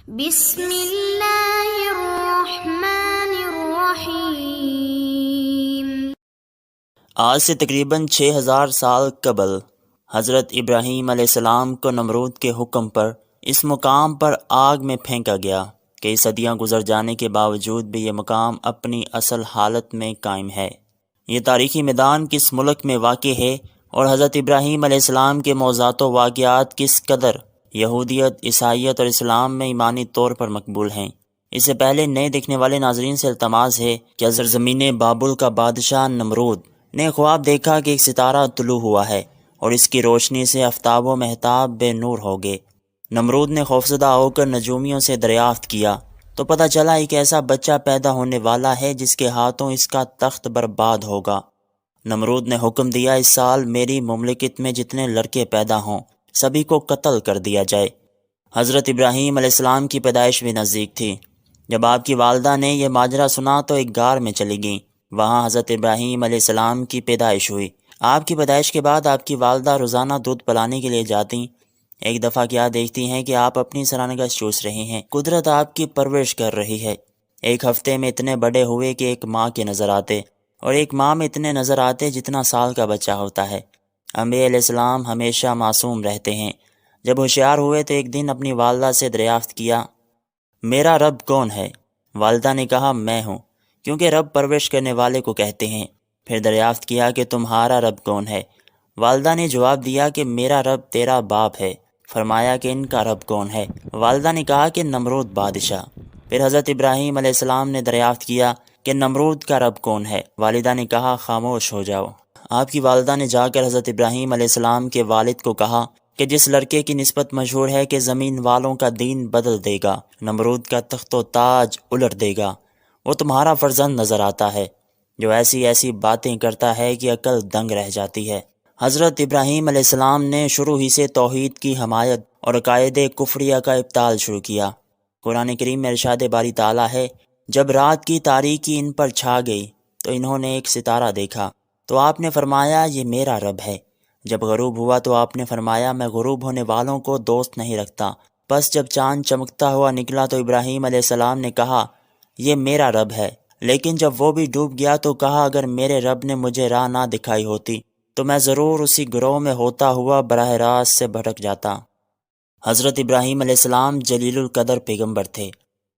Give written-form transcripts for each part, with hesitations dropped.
بسم اللہ الرحمن الرحیم۔ آج سے تقریباً 6000 سال قبل حضرت ابراہیم علیہ السلام کو نمرود کے حکم پر اس مقام پر آگ میں پھینکا گیا۔ کئی صدیاں گزر جانے کے باوجود بھی یہ مقام اپنی اصل حالت میں قائم ہے۔ یہ تاریخی میدان کس ملک میں واقع ہے اور حضرت ابراہیم علیہ السلام کے معجزات و واقعات کس قدر یہودیت، عیسائیت اور اسلام میں ایمانی طور پر مقبول ہیں، اس سے پہلے نئے دیکھنے والے ناظرین سے التماس ہے کہ سرزمین بابل کا بادشاہ نمرود نے خواب دیکھا کہ ایک ستارہ طلوع ہوا ہے اور اس کی روشنی سے آفتاب و مہتاب بے نور ہو گئے۔ نمرود نے خوفزدہ ہو کر نجومیوں سے دریافت کیا تو پتہ چلا ایک ایسا بچہ پیدا ہونے والا ہے جس کے ہاتھوں اس کا تخت برباد ہوگا۔ نمرود نے حکم دیا اس سال میری مملکت میں جتنے لڑکے پیدا ہوں سبھی کو قتل کر دیا جائے۔ حضرت ابراہیم علیہ السلام کی پیدائش بھی نزدیک تھی۔ جب آپ کی والدہ نے یہ ماجرا سنا تو ایک غار میں چلی گئیں۔ وہاں حضرت ابراہیم علیہ السلام کی پیدائش ہوئی۔ آپ کی پیدائش کے بعد آپ کی والدہ روزانہ دودھ پلانے کے لیے جاتی۔ ایک دفعہ کیا دیکھتی ہیں کہ آپ اپنی سرانگاہ چوس رہے ہیں۔ قدرت آپ کی پرورش کر رہی ہے۔ ایک ہفتے میں اتنے بڑے ہوئے کہ ایک ماں کے نظر آتے، اور ایک ماں میں اتنے نظر آتے جتنا سال کا بچہ ہوتا ہے۔ انبیاء علیہ السلام ہمیشہ معصوم رہتے ہیں۔ جب ہوشیار ہوئے تو ایک دن اپنی والدہ سے دریافت کیا، میرا رب کون ہے؟ والدہ نے کہا میں ہوں، کیونکہ رب پرورش کرنے والے کو کہتے ہیں۔ پھر دریافت کیا کہ تمہارا رب کون ہے؟ والدہ نے جواب دیا کہ میرا رب تیرا باپ ہے۔ فرمایا کہ ان کا رب کون ہے؟ والدہ نے کہا کہ نمرود بادشاہ۔ پھر حضرت ابراہیم علیہ السلام نے دریافت کیا کہ نمرود کا رب کون ہے؟ والدہ نے کہا خاموش ہو جاؤ۔ آپ کی والدہ نے جا کر حضرت ابراہیم علیہ السلام کے والد کو کہا کہ جس لڑکے کی نسبت مشہور ہے کہ زمین والوں کا دین بدل دے گا، نمرود کا تخت و تاج الٹ دے گا، وہ تمہارا فرزند نظر آتا ہے جو ایسی ایسی باتیں کرتا ہے کہ عقل دنگ رہ جاتی ہے۔ حضرت ابراہیم علیہ السلام نے شروع ہی سے توحید کی حمایت اور عقائد کفریہ کا ابطال شروع کیا۔ قرآن کریم میں ارشاد باری تعالیٰ ہے، جب رات کی تاریکی ان پر چھا گئی تو انہوں نے ایک ستارہ دیکھا تو آپ نے فرمایا یہ میرا رب ہے۔ جب غروب ہوا تو آپ نے فرمایا میں غروب ہونے والوں کو دوست نہیں رکھتا۔ بس جب چاند چمکتا ہوا نکلا تو ابراہیم علیہ السلام نے کہا یہ میرا رب ہے، لیکن جب وہ بھی ڈوب گیا تو کہا اگر میرے رب نے مجھے راہ نہ دکھائی ہوتی تو میں ضرور اسی گروہ میں ہوتا ہوا براہ راست سے بھٹک جاتا۔ حضرت ابراہیم علیہ السلام جلیل القدر پیغمبر تھے۔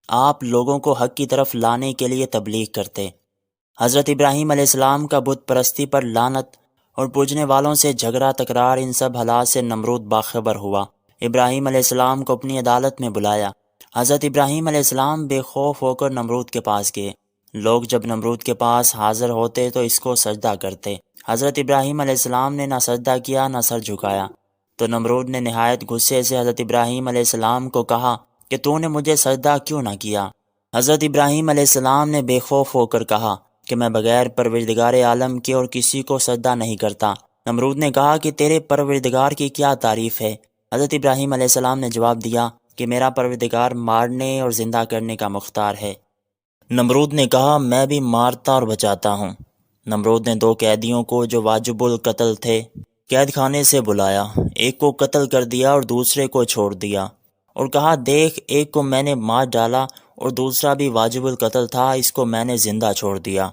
آپ لوگوں کو حق کی طرف لانے کے لیے تبلیغ کرتے۔ حضرت ابراہیم علیہ السلام کا بت پرستی پر لعنت اور پوجنے والوں سے جھگڑا تکرار، ان سب حالات سے نمرود باخبر ہوا۔ ابراہیم علیہ السلام کو اپنی عدالت میں بلایا۔ حضرت ابراہیم علیہ السلام بے خوف ہو کر نمرود کے پاس گئے۔ لوگ جب نمرود کے پاس حاضر ہوتے تو اس کو سجدہ کرتے۔ حضرت ابراہیم علیہ السلام نے نہ سجدہ کیا نہ سر جھکایا۔ تو نمرود نے نہایت غصے سے حضرت ابراہیم علیہ السلام کو کہا کہ تو نے مجھے سجدہ کیوں نہ کیا؟ حضرت ابراہیم علیہ السلام نے بے خوف ہو کر کہا کہ میں بغیر پروردگار عالم کے اور کسی کو سجدہ نہیں کرتا۔ نمرود نے کہا کہ تیرے پروردگار کی کیا تعریف ہے؟ حضرت ابراہیم علیہ السلام نے جواب دیا کہ میرا پروردگار مارنے اور زندہ کرنے کا مختار ہے۔ نمرود نے کہا میں بھی مارتا اور بچاتا ہوں۔ نمرود نے 2 قیدیوں کو جو واجب القتل تھے قید خانے سے بلایا، ایک کو قتل کر دیا اور دوسرے کو چھوڑ دیا، اور کہا دیکھ ایک کو میں نے مار ڈالا اور دوسرا بھی واجب القتل تھا، اس کو میں نے زندہ چھوڑ دیا۔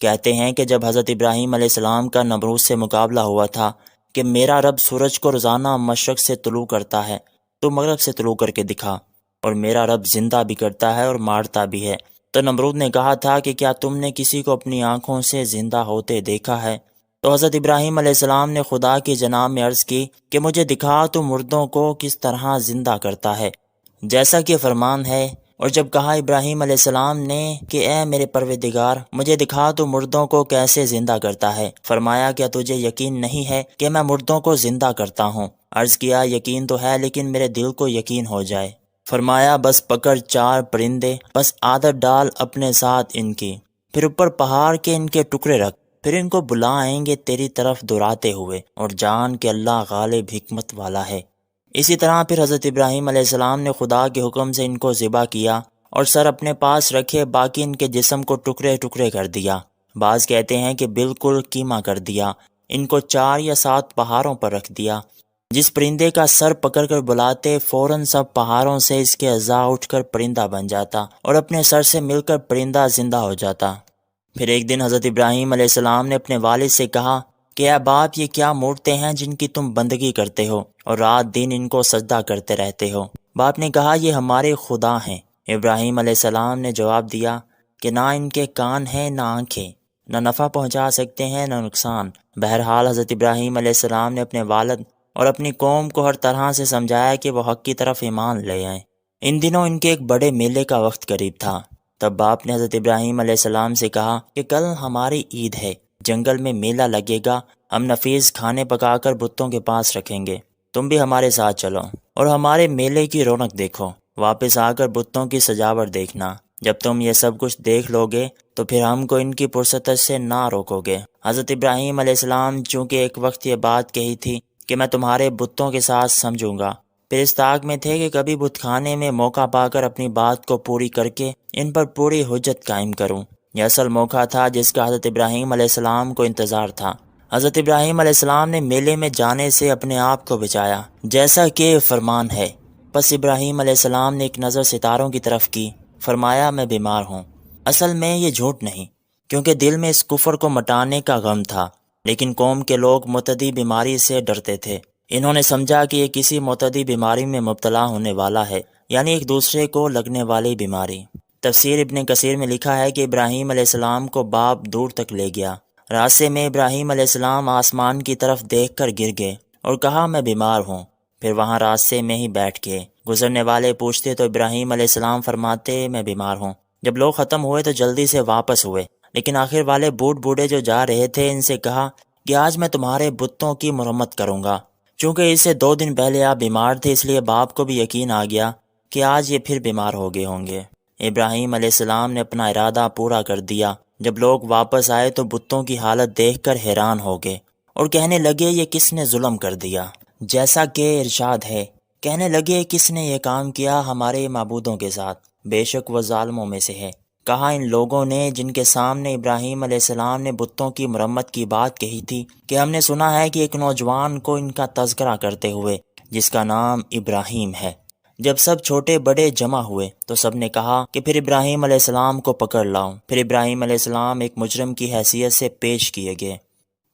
کہتے ہیں کہ جب حضرت ابراہیم علیہ السلام کا نمرود سے مقابلہ ہوا تھا کہ میرا رب سورج کو روزانہ مشرق سے طلوع کرتا ہے تو مغرب سے طلوع کر کے دکھا، اور میرا رب زندہ بھی کرتا ہے اور مارتا بھی ہے، تو نمرود نے کہا تھا کہ کیا تم نے کسی کو اپنی آنکھوں سے زندہ ہوتے دیکھا ہے؟ تو حضرت ابراہیم علیہ السلام نے خدا کی جناب میں عرض کی کہ مجھے دکھا تو مردوں کو کس طرح زندہ کرتا ہے جیسا کہ فرمان ہے۔ اور جب کہا ابراہیم علیہ السلام نے کہ اے میرے پروردگار مجھے دکھا تو مردوں کو کیسے زندہ کرتا ہے؟ فرمایا کیا تجھے یقین نہیں ہے کہ میں مردوں کو زندہ کرتا ہوں؟ عرض کیا یقین تو ہے لیکن میرے دل کو یقین ہو جائے۔ فرمایا بس پکڑ 4 پرندے، بس عادت ڈال اپنے ساتھ ان کی، پھر اوپر پہاڑ کے ان کے ٹکڑے رکھ، پھر ان کو بلا آئیں گے تیری طرف دوراتے ہوئے، اور جان کہ اللہ غالب حکمت والا ہے۔ اسی طرح پھر حضرت ابراہیم علیہ السلام نے خدا کے حکم سے ان کو ذبح کیا اور سر اپنے پاس رکھے، باقی ان کے جسم کو ٹکڑے ٹکڑے کر دیا۔ بعض کہتے ہیں کہ بالکل کیما کر دیا، ان کو 4 یا 7 پہاڑوں پر رکھ دیا۔ جس پرندے کا سر پکڑ کر بلاتے فوراً سب پہاڑوں سے اس کے اعضاء اٹھ کر پرندہ بن جاتا اور اپنے سر سے مل کر پرندہ زندہ ہو جاتا۔ پھر ایک دن حضرت ابراہیم علیہ السلام نے اپنے والد سے کہا کہ اے باپ، یہ کیا مورتیں ہیں جن کی تم بندگی کرتے ہو اور رات دن ان کو سجدہ کرتے رہتے ہو؟ باپ نے کہا یہ ہمارے خدا ہیں۔ ابراہیم علیہ السلام نے جواب دیا کہ نہ ان کے کان ہیں نہ آنکھیں، نہ نفع پہنچا سکتے ہیں نہ نقصان۔ بہرحال حضرت ابراہیم علیہ السلام نے اپنے والد اور اپنی قوم کو ہر طرح سے سمجھایا کہ وہ حق کی طرف ایمان لے آئیں۔ ان دنوں ان کے ایک بڑے میلے کا وقت قریب تھا۔ تب باپ نے حضرت ابراہیم علیہ السلام سے کہا کہ کل ہماری عید ہے، جنگل میں میلہ لگے گا، ہم نفیس کھانے پکا کر بتوں کے پاس رکھیں گے، تم بھی ہمارے ساتھ چلو اور ہمارے میلے کی رونق دیکھو، واپس آ کر بتوں کی سجاوٹ دیکھنا۔ جب تم یہ سب کچھ دیکھ لو گے تو پھر ہم کو ان کی پرستش سے نہ روکو گے۔ حضرت ابراہیم علیہ السلام چونکہ ایک وقت یہ بات کہی تھی کہ میں تمہارے بتوں کے ساتھ سمجھوں گا، پھر اس طاق میں تھے کہ کبھی بت خانے میں موقع پا کر اپنی بات کو پوری کر کے ان پر پوری حجت قائم کروں۔ یہ اصل موقع تھا جس کا حضرت ابراہیم علیہ السلام کو انتظار تھا۔ حضرت ابراہیم علیہ السلام نے میلے میں جانے سے اپنے آپ کو بچایا جیسا کہ فرمان ہے۔ پس ابراہیم علیہ السلام نے ایک نظر ستاروں کی طرف کی، فرمایا میں بیمار ہوں۔ اصل میں یہ جھوٹ نہیں، کیونکہ دل میں اس کفر کو مٹانے کا غم تھا، لیکن قوم کے لوگ معتدی بیماری سے ڈرتے تھے۔ انہوں نے سمجھا کہ یہ کسی معتدی بیماری میں مبتلا ہونے والا ہے، یعنی ایک دوسرے کو لگنے والی بیماری۔ تفسیر ابن کثیر میں لکھا ہے کہ ابراہیم علیہ السلام کو باپ دور تک لے گیا۔ راستے میں ابراہیم علیہ السلام آسمان کی طرف دیکھ کر گر گئے اور کہا میں بیمار ہوں۔ پھر وہاں راستے میں ہی بیٹھ گئے۔ گزرنے والے پوچھتے تو ابراہیم علیہ السلام فرماتے میں بیمار ہوں۔ جب لوگ ختم ہوئے تو جلدی سے واپس ہوئے، لیکن آخر والے بوڑھے جو جا رہے تھے ان سے کہا کہ آج میں تمہارے بتوں کی مرمت کروں گا۔ چونکہ اس سے 2 دن پہلے آپ بیمار تھے، اس لیے باپ کو بھی یقین آ گیا کہ آج یہ پھر بیمار ہو گئے ہوں گے۔ ابراہیم علیہ السلام نے اپنا ارادہ پورا کر دیا۔ جب لوگ واپس آئے تو بتوں کی حالت دیکھ کر حیران ہو گئے اور کہنے لگے یہ کس نے ظلم کر دیا؟ جیسا کہ ارشاد ہے، کہنے لگے کس نے یہ کام کیا ہمارے معبودوں کے ساتھ؟ بے شک وہ ظالموں میں سے ہے۔ کہا ان لوگوں نے جن کے سامنے ابراہیم علیہ السلام نے بتوں کی مرمت کی بات کہی تھی کہ ہم نے سنا ہے کہ ایک نوجوان کو ان کا تذکرہ کرتے ہوئے جس کا نام ابراہیم ہے۔ جب سب چھوٹے بڑے جمع ہوئے تو سب نے کہا کہ پھر ابراہیم علیہ السلام کو پکڑ لاؤ۔ پھر ابراہیم علیہ السلام ایک مجرم کی حیثیت سے پیش کیے گئے۔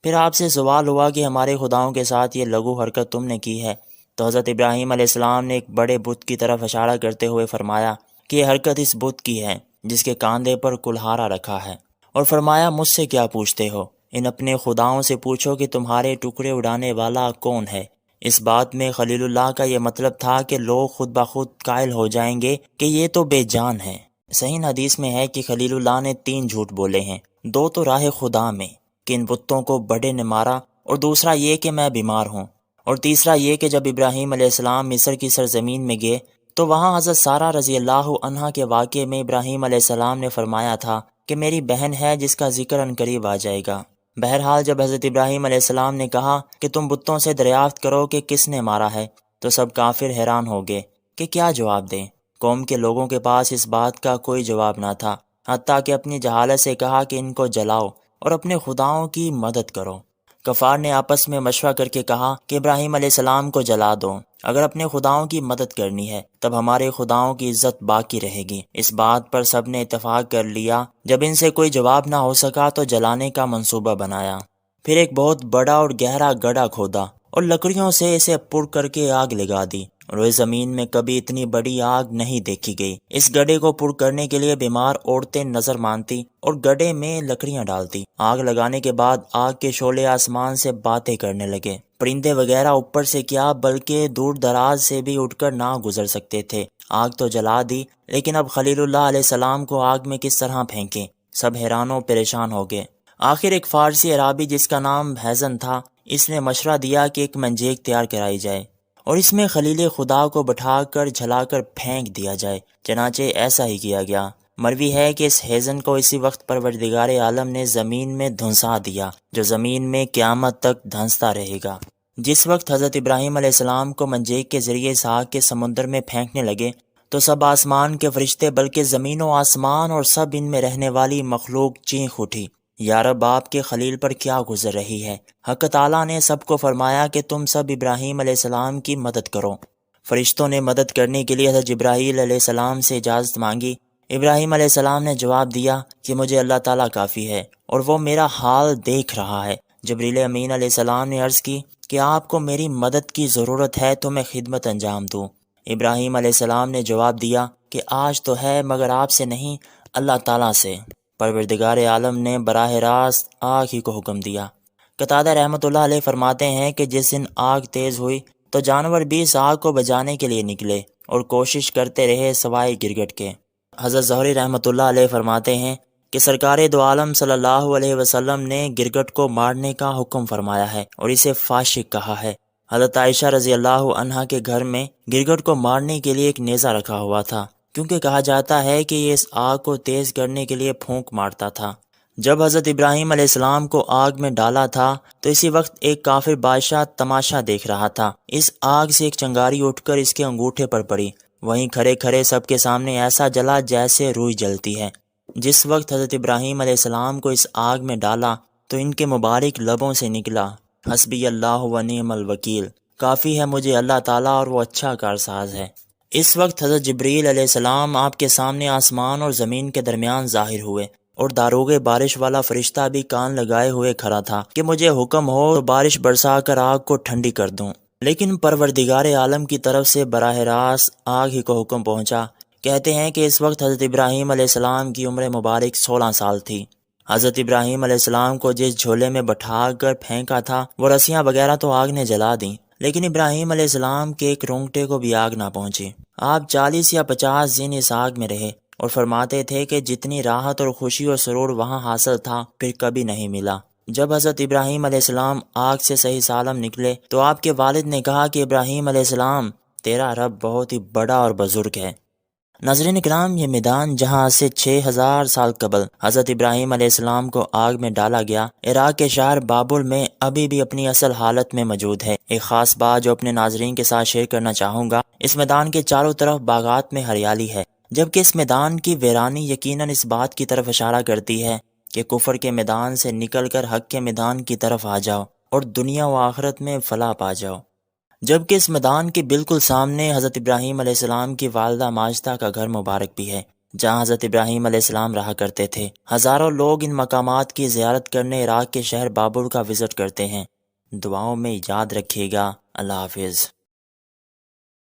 پھر آپ سے سوال ہوا کہ ہمارے خداؤں کے ساتھ یہ لغو حرکت تم نے کی ہے؟ تو حضرت ابراہیم علیہ السلام نے ایک بڑے بت کی طرف اشارہ کرتے ہوئے فرمایا کہ یہ حرکت اس بت کی ہے جس کے کاندھے پر کلہارا رکھا ہے، اور فرمایا مجھ سے کیا پوچھتے ہو؟ ان اپنے خداؤں سے پوچھو کہ تمہارے ٹکڑے اڑانے والا کون ہے۔ اس بات میں خلیل اللہ کا یہ مطلب تھا کہ لوگ خود بخود قائل ہو جائیں گے کہ یہ تو بے جان ہے۔ صحیح حدیث میں ہے کہ خلیل اللہ نے 3 جھوٹ بولے ہیں، 2 تو راہ خدا میں کہ ان بتوں کو بڑے نے مارا، اور دوسرا یہ کہ میں بیمار ہوں، اور تیسرا یہ کہ جب ابراہیم علیہ السلام مصر کی سرزمین میں گئے تو وہاں حضرت سارہ رضی اللہ عنہا کے واقعے میں ابراہیم علیہ السلام نے فرمایا تھا کہ میری بہن ہے جس کا ذکر عنقریب آ جائے گا۔ بہرحال جب حضرت ابراہیم علیہ السلام نے کہا کہ تم بتوں سے دریافت کرو کہ کس نے مارا ہے، تو سب کافر حیران ہو گئے کہ کیا جواب دیں۔ قوم کے لوگوں کے پاس اس بات کا کوئی جواب نہ تھا، حتیٰ کہ اپنی جہالت سے کہا کہ ان کو جلاؤ اور اپنے خداؤں کی مدد کرو۔ کفار نے آپس میں مشورہ کر کے کہا کہ ابراہیم علیہ السلام کو جلا دو، اگر اپنے خداؤں کی مدد کرنی ہے تب ہمارے خداؤں کی عزت باقی رہے گی۔ اس بات پر سب نے اتفاق کر لیا۔ جب ان سے کوئی جواب نہ ہو سکا تو جلانے کا منصوبہ بنایا۔ پھر ایک بہت بڑا اور گہرا گڑھا کھودا اور لکڑیوں سے اسے پر کر کے آگ لگا دی، اور وہ زمین میں کبھی اتنی بڑی آگ نہیں دیکھی گئی۔ اس گڑھے کو پر کرنے کے لیے بیمار عورتیں نظر مانتی اور گڑھے میں لکڑیاں ڈالتی۔ آگ لگانے کے بعد آگ کے شعلے آسمان سے باتیں کرنے لگے۔ پرندے وغیرہ اوپر سے کیا بلکہ دور دراز سے بھی اٹھ کر نہ گزر سکتے تھے۔ آگ تو جلا دی، لیکن اب خلیل اللہ علیہ السلام کو آگ میں کس طرح پھینکیں؟ سب حیران و پریشان ہو گئے۔ آخر ایک فارسی عرابی جس کا نام حیزن تھا، اس نے مشورہ دیا کہ ایک منجیک تیار کرائی جائے اور اس میں خلیل خدا کو بٹھا کر جلا کر پھینک دیا جائے۔ چنانچہ ایسا ہی کیا گیا۔ مروی ہے کہ اس حیزن کو اسی وقت پروردگار عالم نے زمین میں دھنسا دیا، جو زمین میں قیامت تک دھنستا رہے گا۔ جس وقت حضرت ابراہیم علیہ السلام کو منجیک کے ذریعے اس آگ کے سمندر میں پھینکنے لگے تو سب آسمان کے فرشتے بلکہ زمین و آسمان اور سب ان میں رہنے والی مخلوق چیخ اٹھی یا رب آپ کے خلیل پر کیا گزر رہی ہے۔ حق تعالیٰ نے سب کو فرمایا کہ تم سب ابراہیم علیہ السلام کی مدد کرو۔ فرشتوں نے مدد کرنے کے لیے حضرت جبرائیل علیہ السلام سے اجازت مانگی۔ ابراہیم علیہ السلام نے جواب دیا کہ مجھے اللہ تعالیٰ کافی ہے اور وہ میرا حال دیکھ رہا ہے۔ جبریل امین علیہ السلام نے عرض کی کہ آپ کو میری مدد کی ضرورت ہے تو میں خدمت انجام دوں۔ ابراہیم علیہ السلام نے جواب دیا کہ آج تو ہے مگر آپ سے نہیں، اللہ تعالیٰ سے۔ پروردگار عالم نے براہ راست آگ ہی کو حکم دیا۔ قتادہ رحمۃ اللہ علیہ فرماتے ہیں کہ جس دن آگ تیز ہوئی تو جانور بھی اس آگ کو بجھانے کے لیے نکلے اور کوشش کرتے رہے سوائے گرگٹ کے۔ حضرت زہری رحمۃ اللہ علیہ فرماتے ہیں کہ سرکار دو عالم صلی اللہ علیہ وسلم نے گرگٹ کو مارنے کا حکم فرمایا ہے اور اسے فاشق کہا ہے۔ حضرت عائشہ رضی اللہ عنہا کے گھر میں گرگٹ کو مارنے کے لیے ایک نیزہ رکھا ہوا تھا، کیونکہ کہا جاتا ہے کہ یہ اس آگ کو تیز کرنے کے لیے پھونک مارتا تھا۔ جب حضرت ابراہیم علیہ السلام کو آگ میں ڈالا تھا تو اسی وقت ایک کافر بادشاہ تماشا دیکھ رہا تھا۔ اس آگ سے ایک چنگاری اٹھ کر اس کے انگوٹھے پر پڑی، وہیں کھڑے کھڑے سب کے سامنے ایسا جلا جیسے روئی جلتی ہے۔ جس وقت حضرت ابراہیم علیہ السلام کو اس آگ میں ڈالا تو ان کے مبارک لبوں سے نکلا حسبی اللہ و نعم الوکیل، کافی ہے مجھے اللہ تعالیٰ اور وہ اچھا کارساز ہے۔ اس وقت حضرت جبریل علیہ السلام آپ کے سامنے آسمان اور زمین کے درمیان ظاہر ہوئے اور داروغ بارش والا فرشتہ بھی کان لگائے ہوئے کھڑا تھا کہ مجھے حکم ہو تو بارش برسا کر آگ کو ٹھنڈی کر دوں، لیکن پروردگار عالم کی طرف سے براہ راست آگ ہی کو حکم پہنچا۔ کہتے ہیں کہ اس وقت حضرت ابراہیم علیہ السلام کی عمر مبارک 16 سال تھی۔ حضرت ابراہیم علیہ السلام کو جس جھولے میں بٹھا کر پھینکا تھا وہ رسیاں وغیرہ تو آگ نے جلا دیں، لیکن ابراہیم علیہ السلام کے ایک رونگٹے کو بھی آگ نہ پہنچی۔ آپ 40 یا 50 دن اس آگ میں رہے اور فرماتے تھے کہ جتنی راحت اور خوشی اور سرور وہاں حاصل تھا پھر کبھی نہیں ملا۔ جب حضرت ابراہیم علیہ السلام آگ سے صحیح سالم نکلے تو آپ کے والد نے کہا کہ ابراہیم علیہ السلام، تیرا رب بہت ہی بڑا اور بزرگ ہے۔ ناظرین کرام، یہ میدان جہاں سے 6000 سال قبل حضرت ابراہیم علیہ السلام کو آگ میں ڈالا گیا، عراق کے شہر بابل میں ابھی بھی اپنی اصل حالت میں موجود ہے۔ ایک خاص بات جو اپنے ناظرین کے ساتھ شیئر کرنا چاہوں گا، اس میدان کے چاروں طرف باغات میں ہریالی ہے، جبکہ اس میدان کی ویرانی یقیناً اس بات کی طرف اشارہ کرتی ہے کہ کفر کے میدان سے نکل کر حق کے میدان کی طرف آ جاؤ اور دنیا و آخرت میں فلاح پا جاؤ۔ جبکہ اس میدان کے بالکل سامنے حضرت ابراہیم علیہ السلام کی والدہ ماجدہ کا گھر مبارک بھی ہے، جہاں حضرت ابراہیم علیہ السلام رہا کرتے تھے۔ ہزاروں لوگ ان مقامات کی زیارت کرنے عراق کے شہر بابل کا وزٹ کرتے ہیں۔ دعاؤں میں یاد رکھیے گا۔ اللہ حافظ۔